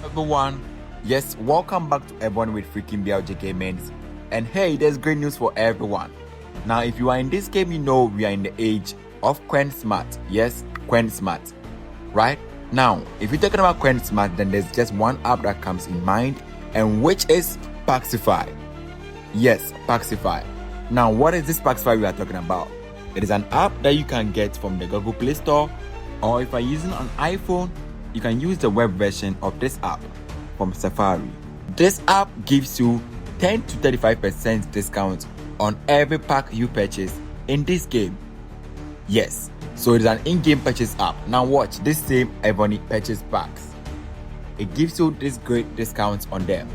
everyone. Yes, welcome back to Evony with freakinbrj gamings. And hey, there's great news for everyone. Now, if you are in this game, you know we are in the age of Quen Smart. Yes, Quen Smart. Right? Now, if you're talking about Quen Smart, then there's just one app that comes in mind, and which is Paxify. Yes, Paxify. Now, what is this Paxify we are talking about? It is an app that you can get from the Google Play Store, or if you're using an iPhone, you can use the web version of this app from Safari. This app gives you 10 to 35% discount on every pack you purchase in this game. Yes, so it is an in-game purchase app. Now watch this same Evony purchase packs. It gives you this great discounts on them.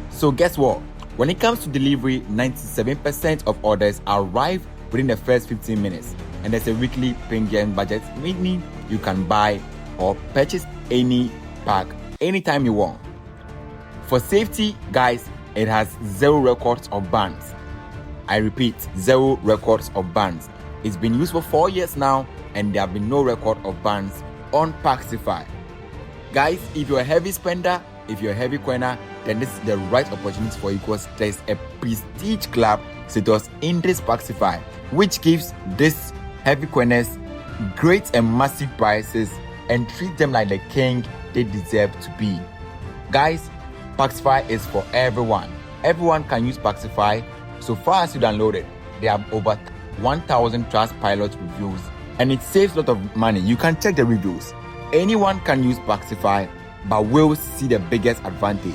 So guess what? When it comes to delivery, 97% of orders arrive within the first 15 minutes. And there's a weekly premium budget, meaning you can buy or purchase any pack anytime you want. For safety, guys, it has 0 records of bans. I repeat, 0 records of bans. It's been used for 4 years now, and there have been no record of bans on Paxify. Guys, if you're a heavy spender, if you're a heavy coiner, then this is the right opportunity for you, because there's a prestige club status in this Paxify, which gives this heavy coiners great and massive prices and treat them like the king they deserve to be. Guys, Paxify is for everyone. Everyone can use Paxify. So far as you download it, they have over 1,000 Trustpilot reviews, and it saves a lot of money. You can check the reviews. Anyone can use Paxify, but will see the biggest advantage.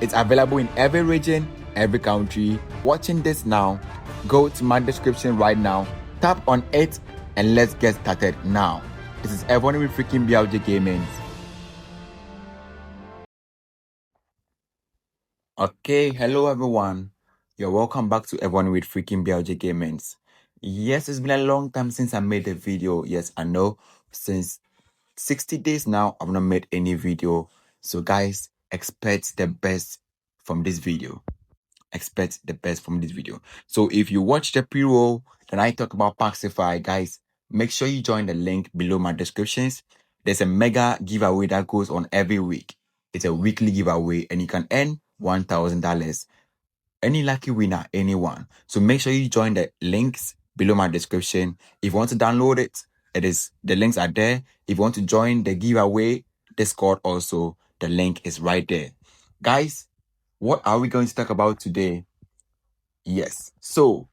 It's available in every region, every country. Watching this now, go to my description right now, tap on it, and let's get started now. This is Evony with freakinbrj gaming. Okay, hello everyone. You're welcome back to Evony with freakinbrj gaming. Yes, it's been a long time since I made a video. Yes, I know. Since 60 days now, I've not made any video. So guys, expect the best from this video. Expect the best from this video. So if you watch the pre-roll, then I talk about Paxify, guys, make sure you join the link below my descriptions. There's a mega giveaway that goes on every week. It's a weekly giveaway, and you can earn $1,000. Any lucky winner, anyone. So make sure you join the links below my description. If you want to download it, the links are there. If you want to join the giveaway Discord also, the link is right there. Guys, what are we going to talk about today? Yes, so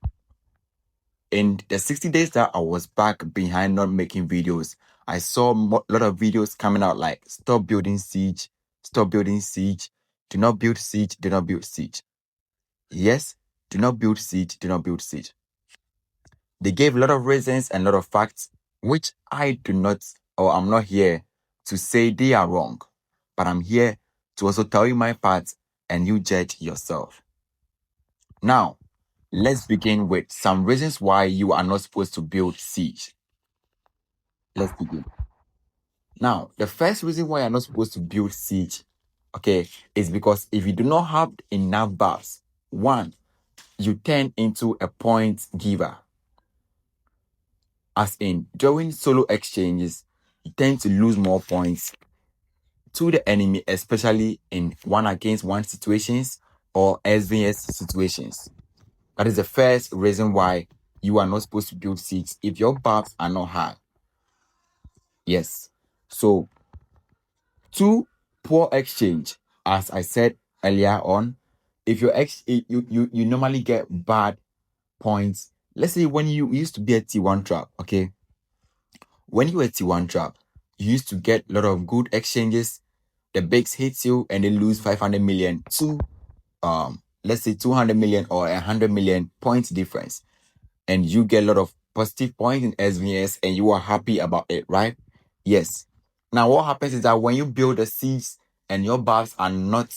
in the 60 days that I was back behind not making videos, I saw a lot of videos coming out like stop building siege, stop building siege, do not build siege, do not build siege. Yes, do not build siege, do not build siege. They gave a lot of reasons and a lot of facts, which I do not, or I'm not here to say they are wrong, but I'm here to also tell you my part and you judge yourself. Now, let's begin with some reasons why you are not supposed to build siege. Let's begin. Now, the first reason why you're not supposed to build siege, okay, is because if you do not have enough buffs, one, you turn into a point giver. As in, during solo exchanges, you tend to lose more points to the enemy, especially in 1-against-1 situations or SVS situations. That is the first reason why you are not supposed to build siege if your buffs are not high. Yes. So, 2, poor exchange. As I said earlier on, if you normally get bad points. Let's say when you used to be a T1 trap, okay? When you were a T1 trap, you used to get a lot of good exchanges. The bigs hits you and they lose 500 million to let's say 200 million or 100 million points difference, and you get a lot of positive points in SVS and you are happy about it, right? Yes. Now what happens is that when you build a siege and your buffs are not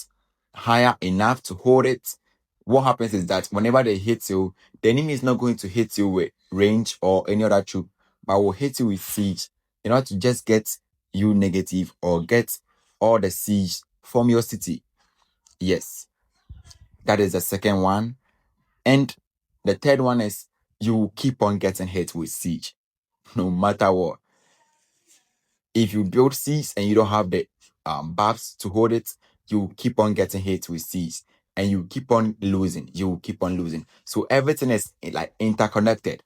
higher enough to hold it, what happens is that whenever they hit you, the enemy is not going to hit you with range or any other troop, but will hit you with siege in order to just get you negative or get all the siege from your city. Yes. That is the second one. And the third one is you keep on getting hit with siege, no matter what. If you build siege and you don't have the buffs to hold it, you keep on getting hit with siege, and you keep on losing. You keep on losing. So everything is like interconnected.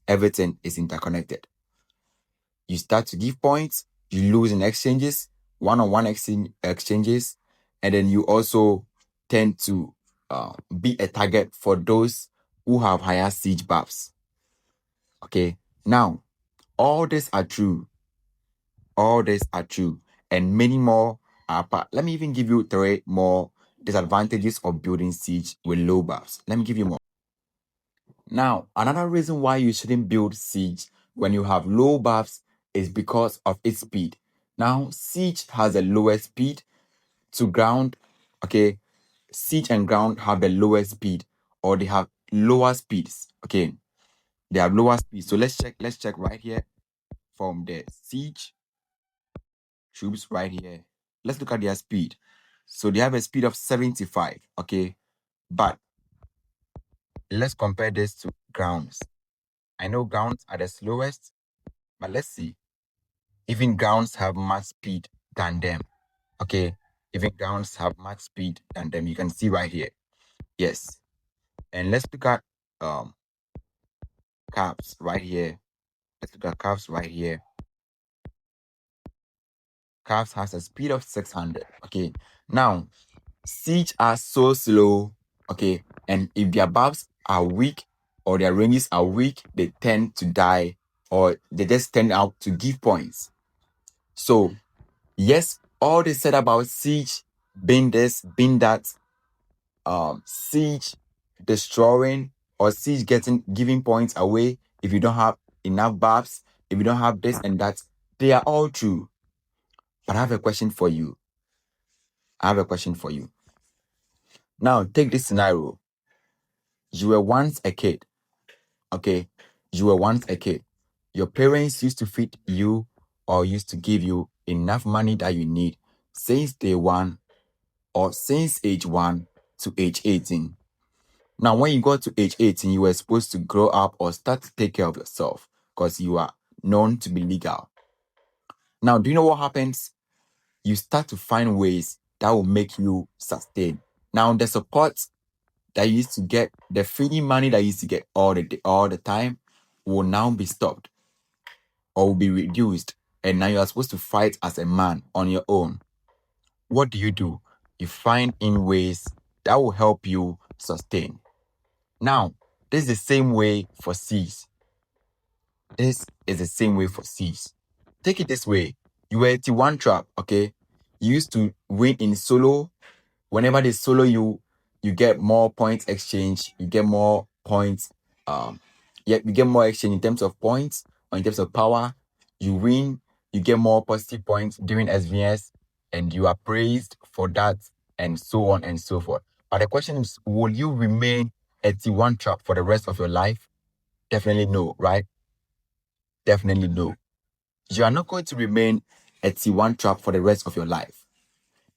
Everything is interconnected. You start to give points, you lose in exchanges, one-on-one exchanges, and then you also tend to be a target for those who have higher siege buffs. Okay, now all these are true. All these are true, and many more are part. Let me even give you 3 more disadvantages of building siege with low buffs. Let me give you more. Now, another reason why you shouldn't build siege when you have low buffs is because of its speed. Now, siege has a lower speed to ground. Okay, siege and ground have the lowest speed, or they have lower speeds. Okay, they have lower speed. So let's check. Let's check right here from the siege troops right here. Let's look at their speed. So they have a speed of 75. Okay, but let's compare this to grounds. I know grounds are the slowest, but let's see. Even grounds have much speed than them. Okay, even grounds have much speed than them. You can see right here. Yes, and let's look at caps right here. Let's look at caps right here. Caps has a speed of 600. Okay, now siege are so slow. Okay, and if their buffs are weak or their ranges are weak, they tend to die, or they just tend out to give points. So yes, all they said about siege being this, being that, siege destroying or siege giving points away if you don't have enough buffs, if you don't have this and that, they are all true. But I have a question for you. Now take this scenario. You were once a kid. Okay, you were once a kid. Your parents used to feed you or used to give you enough money that you need since day one or since age 1 to age 18. Now, when you got to age 18, you were supposed to grow up or start to take care of yourself because you are known to be legal. Now, do you know what happens? You start to find ways that will make you sustain. Now, the support that you used to get, the feeding money that you used to get all the time, will now be stopped or will be reduced. And now you are supposed to fight as a man on your own. What do? You find in ways that will help you sustain. Now, this is the same way for siege. Take it this way. You were at one trap, okay? You used to win in solo. Whenever they solo you, you get more points exchange. You get more points. You get more exchange in terms of points or in terms of power. You win. You get more positive points during SVS, and you are praised for that, and so on and so forth. But the question is, will you remain at the one trap for the rest of your life? Definitely no, right? Definitely no. You are not going to remain at the one trap for the rest of your life.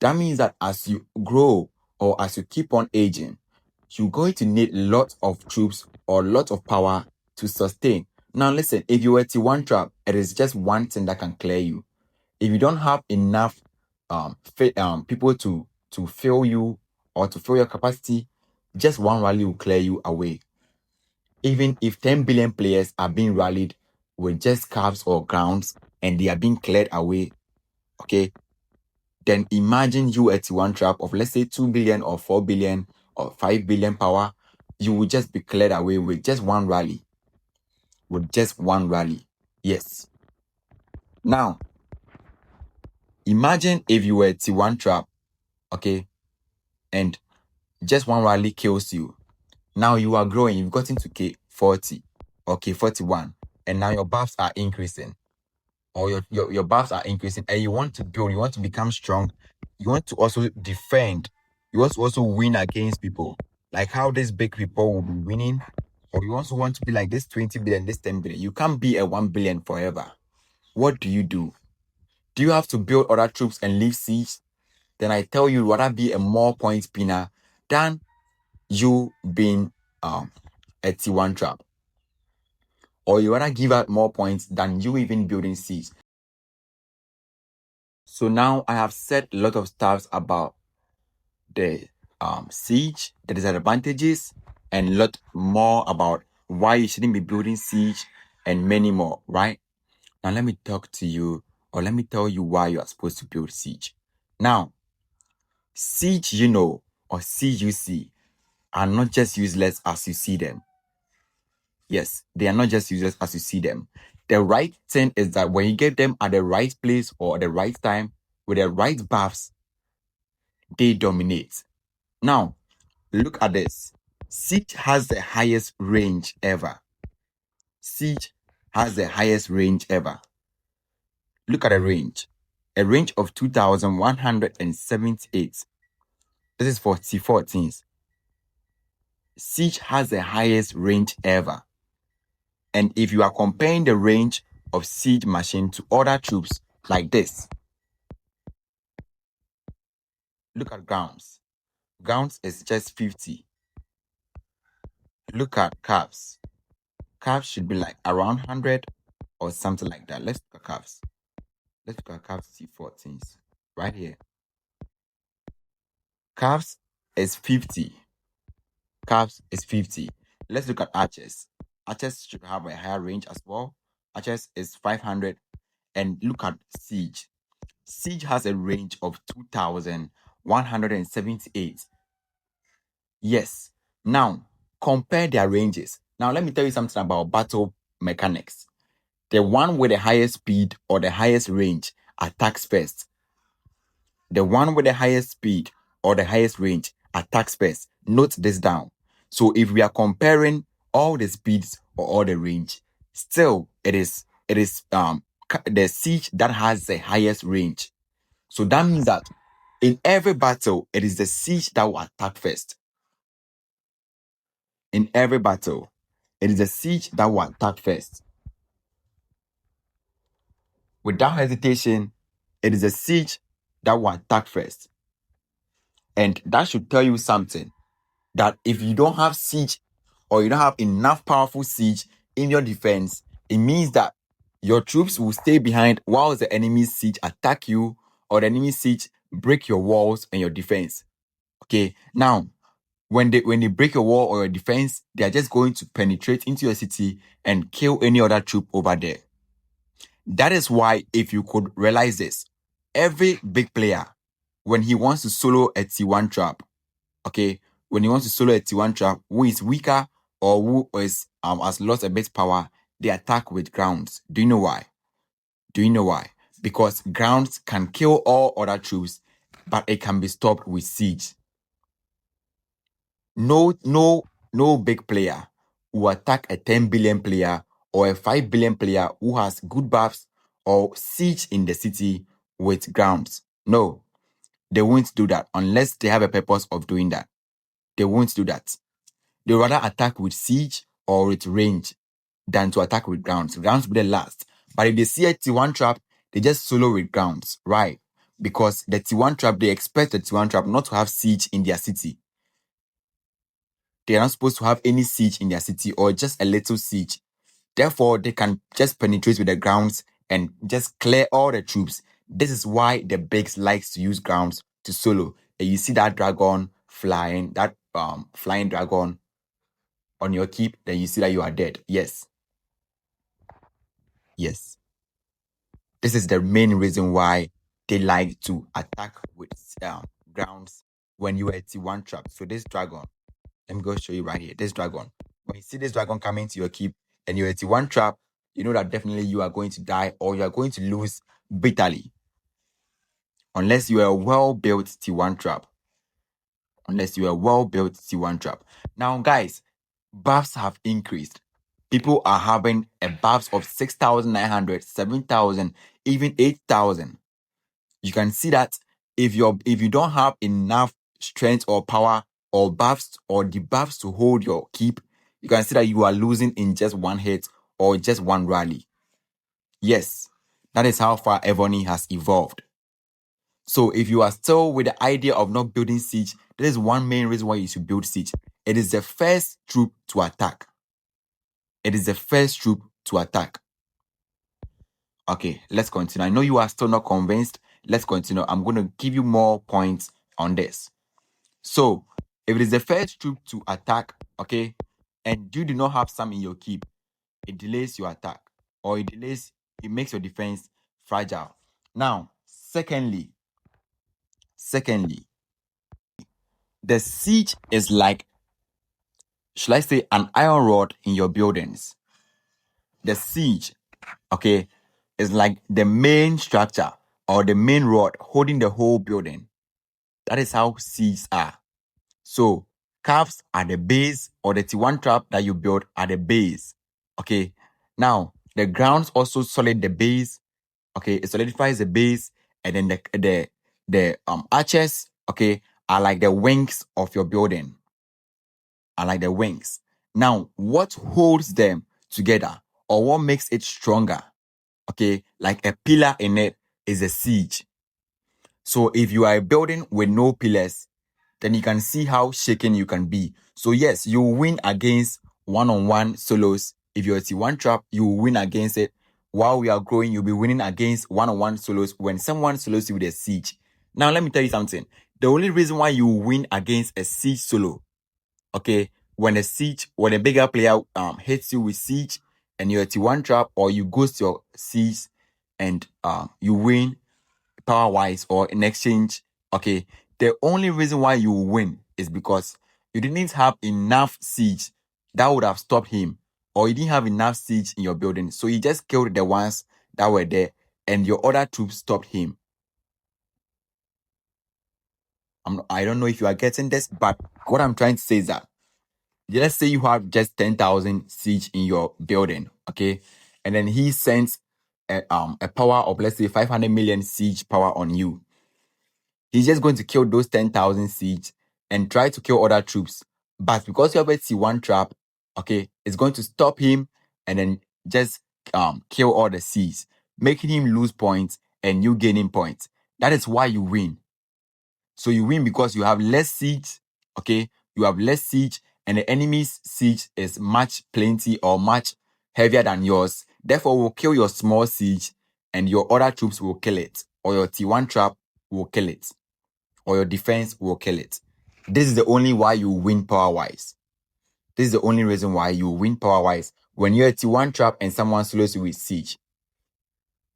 That means that as you grow or as you keep on aging, you're going to need lots of troops or lots of power to sustain. Now listen, if you were at the one trap, it is just one thing that can clear you. If you don't have enough people to fill you or to fill your capacity, just one rally will clear you away. Even if 10 billion players are being rallied with just calves or grounds and they are being cleared away, okay, then imagine you at one trap of, let's say, 2 billion or 4 billion or 5 billion power, you will just be cleared away with just one rally. Yes. Now, imagine if you were at one trap, okay, and just one rally kills you. Now you are growing, you've gotten to K40 or K41, and now your buffs are increasing. Or your buffs are increasing, and you want to build, you want to become strong, you want to also defend, you want to also win against people, like how these big people will be winning, or you also want to be like this 20 billion, this 10 billion. You can't be a 1 billion forever. What do? Do you have to build other troops and leave siege? Then I tell you, rather be a more point spinner than you being a T1 trap, or you rather give out more points than you even building siege. So now I have said a lot of stuff about the siege, the disadvantages, and a lot more about why you shouldn't be building siege and many more, right? Now let me talk to you, or let me tell you why you are supposed to build siege. Now, siege, or CUC are not just useless as you see them. Yes, they are not just useless as you see them. The right thing is that when you get them at the right place or at the right time with the right buffs, they dominate. Now, look at this. Siege has the highest range ever. Siege has the highest range ever. Look at the range. A range of 2,178. This is for T14s. Siege has the highest range ever. And if you are comparing the range of siege machine to other troops like this, look at grounds. Grounds is just 50. Look at calves. Calves should be like around 100 or something like that. Let's look at calves. Let's look at calves T14s right here. Calves is 50. Calves is 50. Let's look at archers. Archers should have a higher range as well. Archers is 500. And look at siege. Siege has a range of 2,178. Yes. Now, compare their ranges. Now, let me tell you something about battle mechanics. The one with the highest speed or the highest range attacks first. The one with the highest speed or the highest range attacks first. Note this down. So if we are comparing all the speeds or all the range, still it is the siege that has the highest range. So that means that in every battle, it is the siege that will attack first. In every battle, it is the siege that will attack first. Without hesitation, it is the siege that will attack first. And that should tell you something, that if you don't have siege or you don't have enough powerful siege in your defense, it means that your troops will stay behind while the enemy's siege attack you, or the enemy's siege break your walls and your defense. Okay, now when they break your wall or your defense, they are just going to penetrate into your city and kill any other troop over there. That is why, if you could realize this, every big player, when he wants to solo a T1 trap, okay, when he wants to solo a T1 trap, who is weaker or who is has lost a bit power, they attack with grounds. Do you know why? Do you know why? Because grounds can kill all other troops, but it can be stopped with siege. No big player will attack a 10 billion player or a 5 billion player who has good buffs or siege in the city with grounds. No, they won't do that unless they have a purpose of doing that. They won't do that. They rather attack with siege or with range than to attack with grounds. Grounds will be the last. But if they see a T1 trap, they just solo with grounds, right? Because the T1 trap, they expect the T1 trap not to have siege in their city. They are not supposed to have any siege in their city or just a little siege. Therefore, they can just penetrate with the grounds and just clear all the troops. This is why the bigs likes to use grounds to solo. And you see that dragon flying, that flying dragon on your keep, then you see that you are dead. Yes. Yes. This is the main reason why they like to attack with grounds when you are at T1 trap. So this dragon, let me go show you right here. This dragon. When you see this dragon coming to your keep and you're at T1 trap, you know that definitely you are going to die or you are going to lose bitterly. Unless you are a well-built T1 trap. Unless you are a well-built T1 trap. Now, guys, buffs have increased. People are having a buffs of 6,900, 7,000, even 8,000. You can see that if you don't have enough strength or power or buffs or debuffs to hold your keep, you can see that you are losing in just one hit or just one rally. Yes, that is how far Evony has evolved. So if you are still with the idea of not building siege, that is one main reason why you should build siege. It is the first troop to attack. It is the first troop to attack. Okay, let's continue. I know you are still not convinced. let's continue. I'm going to give you more points on this. So, if it is the first troop to attack, okay, and you do not have some in your keep, it delays your attack, or it makes your defense fragile. Now, secondly, the siege is like, should I say, an iron rod in your buildings. The siege, okay, is like the main structure or the main rod holding the whole building. That is how sieges are. So, caves are the base, or the T1 trap that you build at the base. Okay. Now, the grounds also solid the base. Okay, it solidifies the base, and then the arches, okay, are like the wings of your building. Are like the wings. Now, what holds them together, or what makes it stronger, okay, like a pillar in it, is a siege. So if you are a building with no pillars, then you can see how shaken you can be. So yes, you win against one-on-one solos. If you're a T1 trap, you will win against it. While we are growing, you'll be winning against one-on-one solos when someone solos you with a siege. Now, let me tell you something. The only reason why you win against a siege solo, okay, when a bigger player hits you with siege and you're a T1 trap, or you ghost your siege and you win power-wise or in exchange, okay, the only reason why you win is because you didn't have enough siege that would have stopped him, or you didn't have enough siege in your building, so you just killed the ones that were there and your other troops stopped him. I don't know if you are getting this, but what I'm trying to say is that, let's say you have just 10,000 siege in your building, okay, and then he sends a power of, let's say, 500 million siege power on you. He's just going to kill those 10,000 siege and try to kill other troops. But because you have a T1 trap, okay, it's going to stop him and then just kill all the siege, making him lose points and you gaining points. That is why you win. So you win because you have less siege, okay? You have less siege, and the enemy's siege is much plenty or much heavier than yours. Therefore, will kill your small siege and your other troops will kill it, or your T1 trap will kill it, or your defense will kill it. This is the only why you win power-wise. This is the only reason why you win power-wise when you're a T1 trap and someone slows you with siege.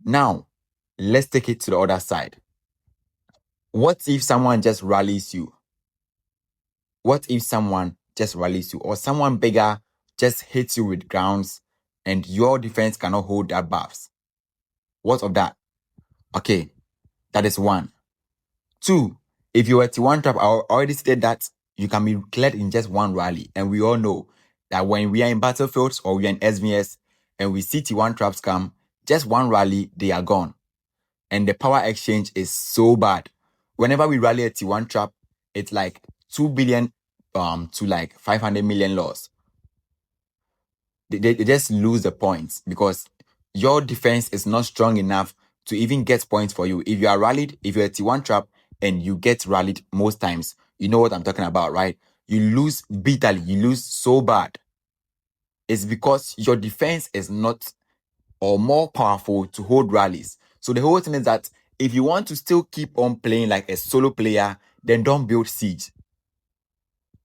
Now, let's take it to the other side. What if someone just rallies you? What if someone just rallies you, or someone bigger just hits you with grounds and your defense cannot hold that buffs? What of that? Okay, that is one. Two, if you were T1 trap, I already said that you can be cleared in just one rally. And we all know that when we are in battlefields or we are in SVS and we see T1 traps come, just one rally, they are gone. And the power exchange is so bad. Whenever we rally a T1 trap, it's like 2 billion to like 500 million loss. They just lose the points because your defense is not strong enough to even get points for you. If you are rallied, if you're a T1 trap and you get rallied most times, you know what I'm talking about, right? You lose bitterly, you lose so bad. It's because your defense is not or more powerful to hold rallies. So the whole thing is that if you want to still keep on playing like a solo player, then don't build siege.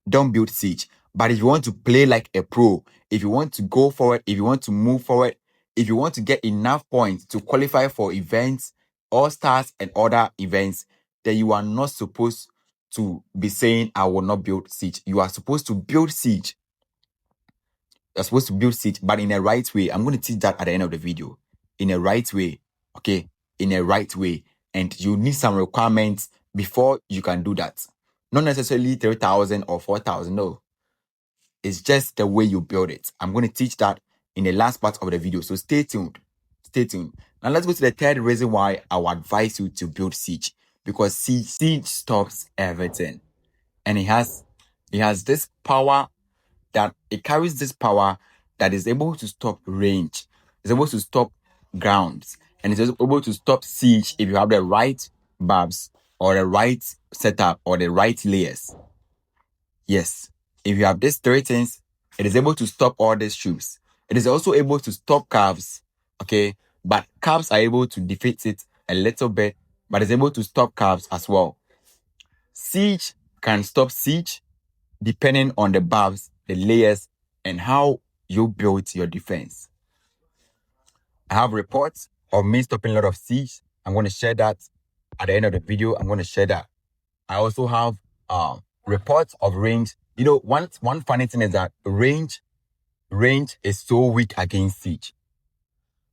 Don't build siege. But if you want to play like a pro, if you want to go forward, if you want to move forward, if you want to get enough points to qualify for events, all-stars and other events, then you are not supposed to be saying, I will not build siege. You are supposed to build siege. You're supposed to build siege, but in a right way. I'm going to teach that at the end of the video. In a right way, okay? In a right way. And you need some requirements before you can do that. Not necessarily 3,000 or 4,000, no. It's just the way you build it. I'm going to teach that in the last part of the video. So stay tuned. Stay tuned. Now let's go to the third reason why I would advise you to build siege. Because siege stops everything. And it has this power that it carries this power that is able to stop range. It's able to stop grounds. And it's able to stop siege if you have the right buffs or the right setup or the right layers. Yes. If you have these three things, it is able to stop all these troops. It is also able to stop calves, okay? But calves are able to defeat it a little bit, but it's able to stop caps as well. Siege can stop siege depending on the buffs, the layers, and how you build your defense. I have reports of me stopping a lot of siege. I'm going to share that at the end of the video. I'm going to share that. I also have reports of range. You know, one funny thing is that range is so weak against siege.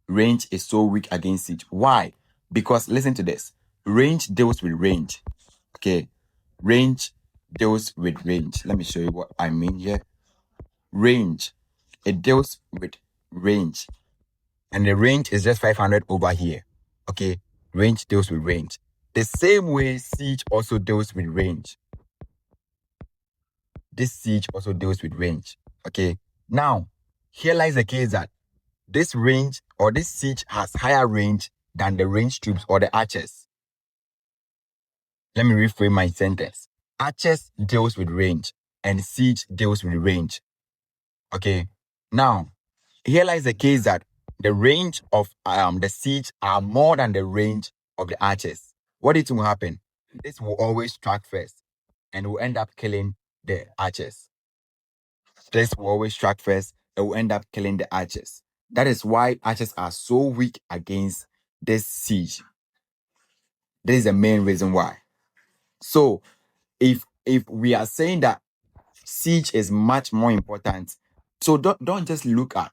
Range is so weak against siege. Why? Because listen to this. Range deals with range. Okay. Range deals with range. Let me show you what I mean here. Range. It deals with range. And the range is just 500 over here. Okay. Range deals with range. The same way siege also deals with range. This siege also deals with range. Okay. Now, here lies the case that this range or this siege has higher range than the range troops or the archers. Let me reframe my sentence. Archers deals with range and siege deals with range. Okay. Now, here lies the case that the range of the siege are more than the range of the archers. What do you think will happen? This will always strike first and will end up killing the archers. This will always strike first. It will end up killing the archers. That is why archers are so weak against this siege. This is the main reason why. So, if we are saying that siege is much more important, so don't just look at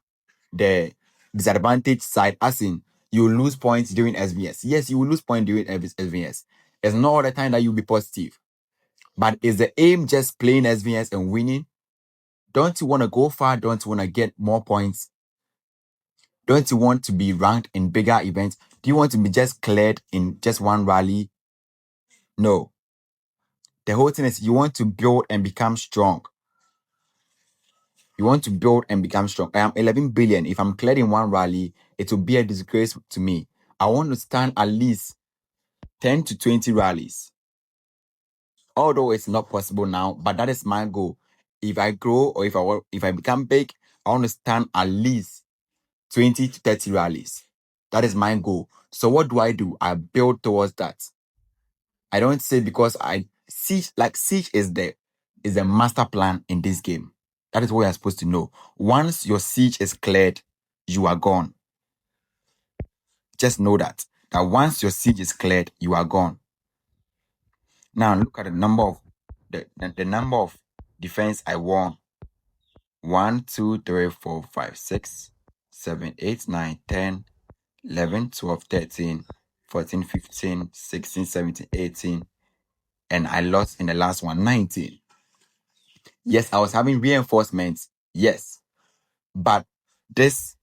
the disadvantage side, as in you lose points during SVS. Yes, you will lose points during SVS. It's not all the time that you'll be positive. But is the aim just playing SVS and winning? Don't you want to go far? Don't you want to get more points? Don't you want to be ranked in bigger events? Do you want to be just cleared in just one rally? No. The whole thing is you want to build and become strong. You want to build and become strong. I am 11 billion. If I'm cleared in one rally, it will be a disgrace to me. I want to stand at least 10 to 20 rallies. Although it's not possible now, but that is my goal. If I grow or if I become big, I want to stand at least 20 to 30 rallies. That is my goal. So what do? I build towards that. I don't say because siege is the master plan in this game. That is what you're supposed to know. Once your siege is cleared, you are gone. Just know that once your siege is cleared, you are gone. Now look at the number of the number of defense I won. 1, 2, 3, 4, 5, 6, 7, 8, 9, 10, 11, 12, 13, 14, 15, 16, 17, 18, and I lost in the last one, 19. Yes, I was having reinforcements. Yes. But this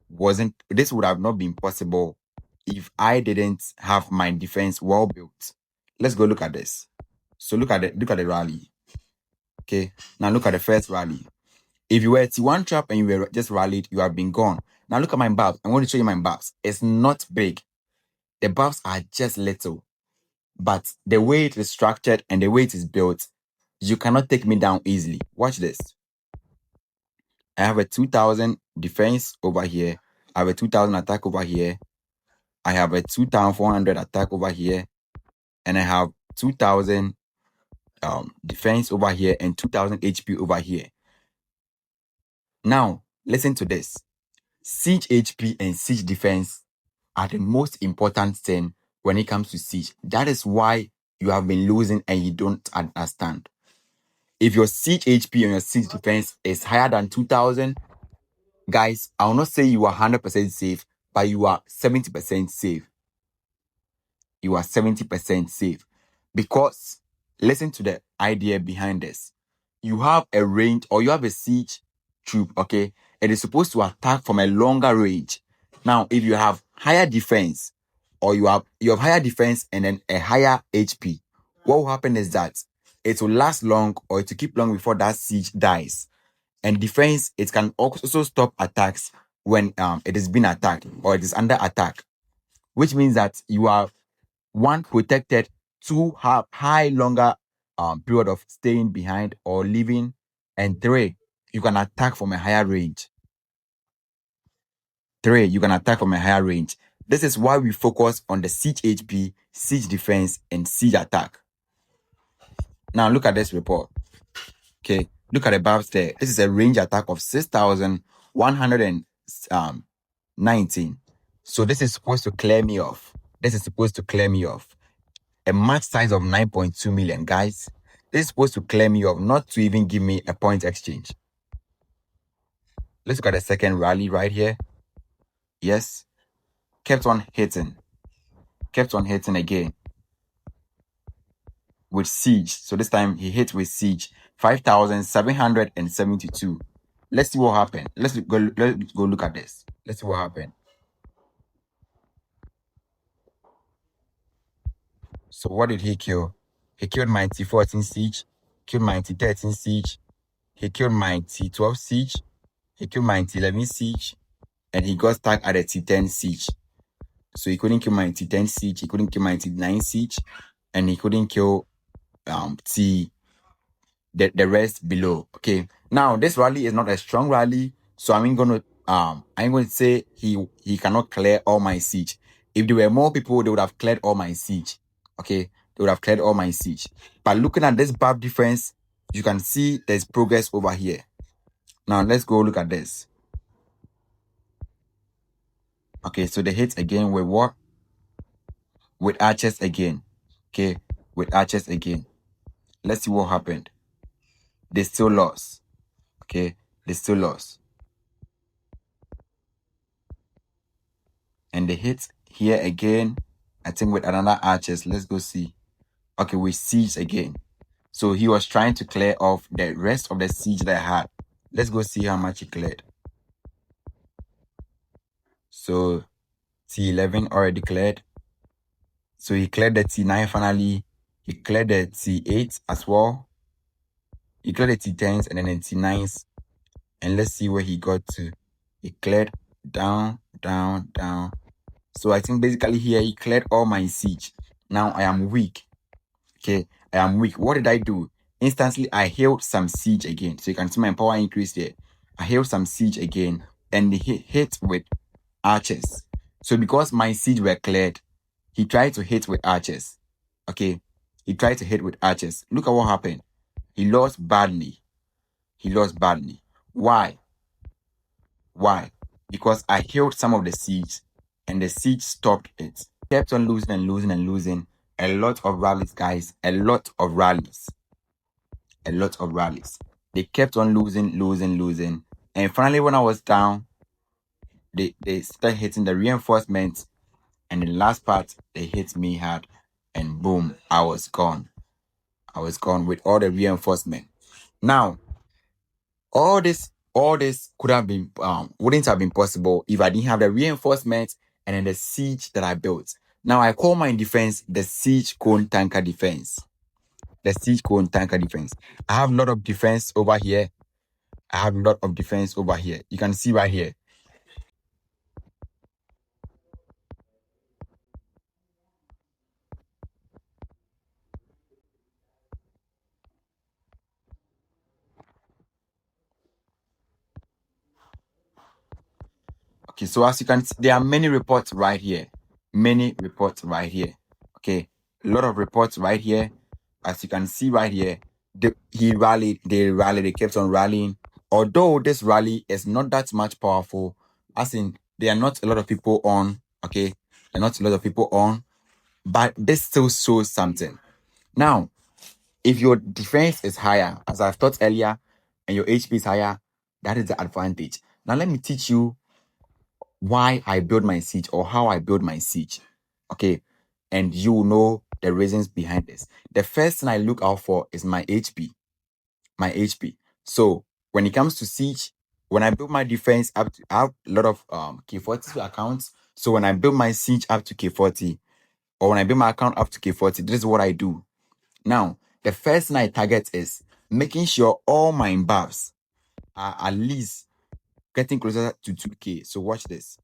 would have not been possible if I didn't have my defense well built. Let's go look at this. So look at the rally. Okay. Now look at the first rally. If you were at T1 trap and you were just rallied, you have been gone. Now look at my buffs. I'm going to show you my buffs. It's not big. The buffs are just little. But the way it is structured and the way it is built, you cannot take me down easily. Watch this. I have a 2000 defense over here. I have a 2000 attack over here. I have a 2400 attack over here. And I have 2000 defense over here and 2000 HP over here. Now, listen to this. Siege HP and siege defense are the most important thing when it comes to siege. That is why you have been losing and you don't understand. If your siege HP and your siege defense is higher than 2000, guys, I will not say you are 100% safe, but you are 70% safe. You are 70% safe. Because, listen to the idea behind this. You have a range or you have a siege troop, okay? It is supposed to attack from a longer range. Now, if you have higher defense or you have higher defense and then a higher HP, what will happen is that it will last long or it will keep long before that siege dies. And defense, it can also stop attacks when it is being attacked or it is under attack, which means that you are one, protected, two, have longer period of staying behind or leaving, and three, you can attack from a higher range. This is why we focus on the siege HP, siege defense, and siege attack. Now look at this report. Okay, look at the buffs there. This is a range attack of 6,119. So this is supposed to clear me off. This is supposed to clear me off. A match size of 9.2 million, guys. This is supposed to clear me off, not to even give me a point exchange. Let's look at the second rally right here. Yes. Kept on hitting. Kept on hitting again. With siege. So this time he hit with siege. 5,772. Let's see what happened. Let's go look at this. Let's see what happened. So what did he kill? He killed my T14 siege, killed my T13 siege, he killed my T12 siege, he killed my T11 siege, and he got stuck at a T10 siege. So he couldn't kill my T10 siege, he couldn't kill my T9 siege, and he couldn't kill the rest below. Okay. Now this rally is not a strong rally, so I'm going to say he cannot clear all my siege. If there were more people, they would have cleared all my siege. Okay, they would have cleared all my siege. But looking at this buff difference, you can see there's progress over here. Now let's go look at this. Okay, so they hit again with what? With archers again. Okay, with archers again. Let's see what happened. They still lost. Okay, they still lost. And they hit here again, I think with another archers. Let's go see. Okay, with siege again. So he was trying to clear off the rest of the siege that I had. Let's go see how much he cleared. So T11 already cleared. So he cleared the T9 finally. He cleared the T8 as well. He cleared the T10s and then the T9s. And let's see where he got to. He cleared down, down, down. So I think basically here he cleared all my siege. Now I am weak. Okay, I am weak. What did I do? Instantly, I healed some siege again. So you can see my power increase there. I healed some siege again. And he hit with archers. So because my siege were cleared, he tried to hit with archers. Okay, he tried to hit with archers. Look at what happened. He lost badly. He lost badly. Why? Why? Because I healed some of the siege and the siege stopped it. Kept on losing and losing and losing. A lot of rallies, guys. A lot of rallies. A lot of rallies. They kept on losing, losing, losing. And finally, when I was down, they started hitting the reinforcements. And the last part, they hit me hard. And boom, I was gone. I was gone with all the reinforcement. Now, all this could have been wouldn't have been possible if I didn't have the reinforcement and then the siege that I built. Now I call my defense the siege cone tanker defense. The siege cone tanker defense. I have a lot of defense over here. I have a lot of defense over here. You can see right here. Okay, so as you can see, there are many reports right here. Many reports right here. Okay, a lot of reports right here. As you can see right here, they rallied, they kept on rallying. Although this rally is not that much powerful, as in there are not a lot of people on, okay? There are not a lot of people on, but this still shows something. Now, if your defense is higher, as I've taught earlier, and your HP is higher, that is the advantage. Now, let me teach you why I build my siege or how I build my siege. Okay, and you will know the reasons behind this. The first thing I look out for is my HP. My HP. So when it comes to siege, when I build my defense up to, I have a lot of K40 accounts. So when I build my siege up to K40, or when I build my account up to K40, this is what I do. Now, the first thing I target is making sure all my buffs are at least getting closer to 2K. So watch this.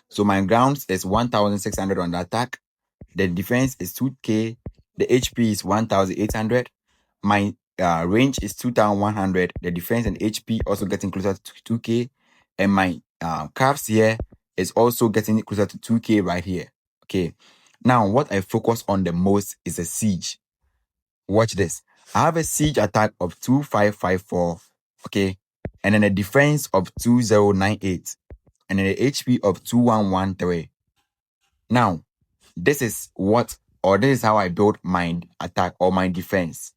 So my grounds is 1,600 on the attack. The defense is 2K. The HP is 1,800. My range is 2,100. The defense and HP also getting closer to 2K. And my calves here is also getting closer to 2k right here. Okay, now what I focus on the most is a siege. Watch this. I have a siege attack of 2554, okay, and then a defense of 2098, and then a HP of 2113. Now, this is how I build my attack or my defense.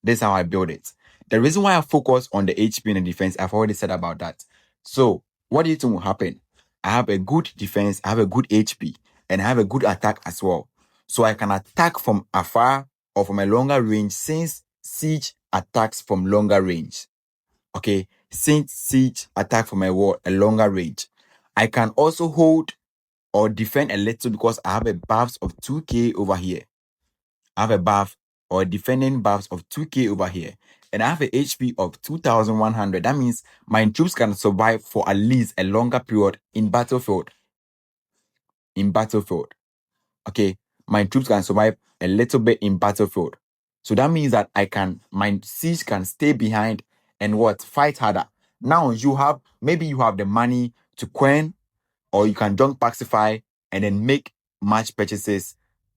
This is how I build it. The reason why I focus on the HP and the defense, I've already said about that. So, what do you think will happen? I have a good defense, I have a good HP, and I have a good attack as well. So I can attack from afar or from a longer range, since siege attacks from longer range. Okay, since siege attack from a longer range. I can also hold or defend a little because I have a buffs of 2k over here. I have a buff or defending buffs of 2k over here. And I have a HP of 2100. That means my troops can survive for at least a longer period in battlefield. Okay, my troops can survive a little bit in battlefield. So that means that my siege can stay behind and fight harder. Now maybe you have the money to coin, or you can junk pacify and then make match purchases.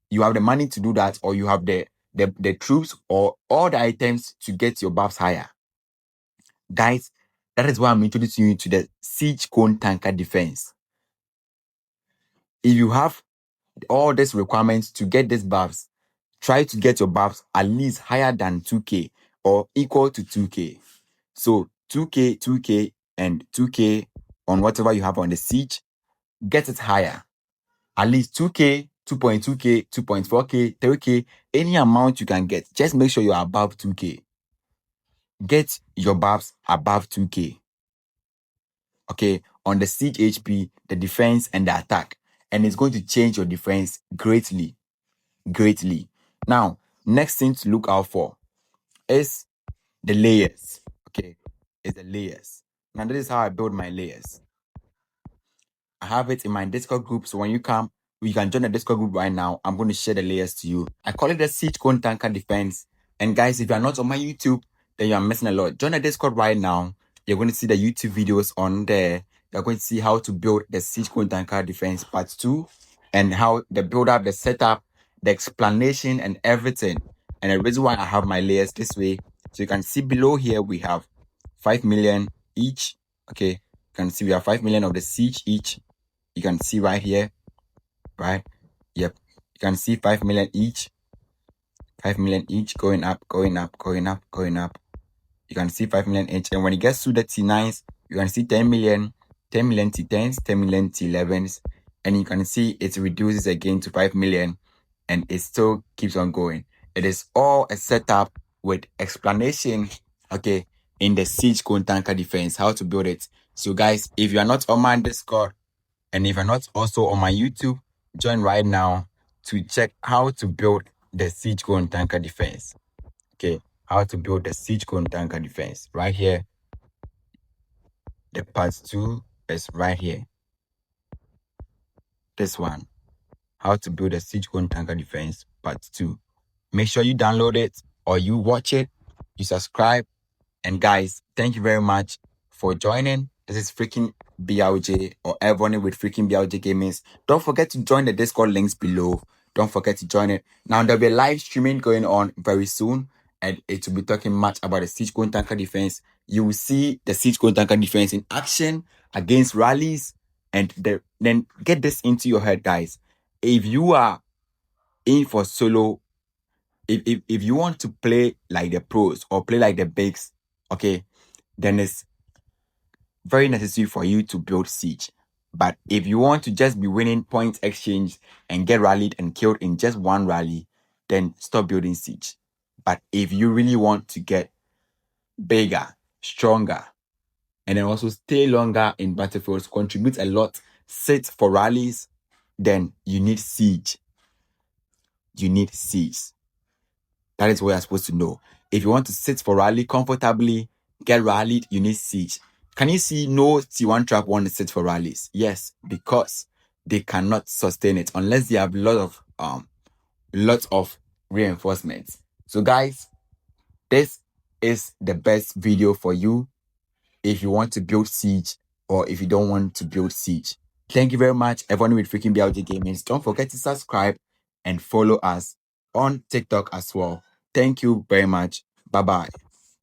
You have the money to do that, or you have the troops or all the items to get your buffs higher. Guys, that is why I'm introducing you to the siege cone tanker defense. If you have all these requirements to get these buffs, try to get your buffs at least higher than 2k or equal to 2k. So 2k, 2k, and 2k on whatever you have on the siege. Get it higher. At least 2k, 2.2k, 2.4k, 3k, any amount you can get. Just make sure you're above 2k. Get your buffs above 2k. Okay, on the siege HP, the defense, and the attack. And it's going to change your defense greatly. Now, next thing to look out for is the layers. Okay, it's the layers. Now, this is how I build my layers. I have it in my Discord group, so when you come, you can join the Discord group right now. I'm going to share the layers to you. I call it the seigeconetankerdefense defense. And guys, if you are not on my YouTube, then you are missing a lot. Join the Discord right now. You're going to see the YouTube videos on there. You're going to see how to build the seigeconetankerdefense defense part 2, and how the build up, the setup, the explanation, and everything. And the reason why I have my layers this way, so you can see below here we have 5 million each. Okay, you can see we have 5 million of the siege each. You can see right here, right? Yep. You can see 5 million each. 5 million each, going up, going up, going up, going up. You can see 5 million each. And when it gets to the T9s, you can see 10 million, 10 million T10s, 10 million T11s. And you can see it reduces again to 5 million, and it still keeps on going. It is all a setup with explanation, okay, in the seigeconetankerdefense defense, how to build it. So guys, if you are not on my Discord, and if you're not also on my YouTube, join right now to check how to build the seigeconetankerdefense defense. Okay, how to build the seigeconetankerdefense defense. Right here. The part 2 is right here. This one. How to build a seigeconetankerdefense defense part 2. Make sure you download it or you watch it, you subscribe. And guys, thank you very much for joining. This is freaking BLJ, or Evony with freaking BLJ Gamings. Don't forget to join the Discord links below. Don't forget to join it. Now, there'll be a live streaming going on very soon, and it will be talking much about the seigeconetankerdefense defense. You will see the seigeconetankerdefense defense in action against rallies, and then get this into your head, guys. If you are in for solo, if you want to play like the pros or play like the bigs, okay, then it's very necessary for you to build siege. But if you want to just be winning points exchange and get rallied and killed in just one rally, then stop building siege. But if you really want to get bigger, stronger, and then also stay longer in battlefields, contribute a lot, sit for rallies, then you need siege. You need siege. That is what you're supposed to know. If you want to sit for rally comfortably, get rallied, you need siege. Can you see no T1 trap want to sit for rallies? Yes, because they cannot sustain it unless they have lots of reinforcements. So guys, this is the best video for you if you want to build siege or if you don't want to build siege. Thank you very much, Evony with Freaking BLJ Gaming. Don't forget to subscribe and follow us on TikTok as well. Thank you very much. Bye bye.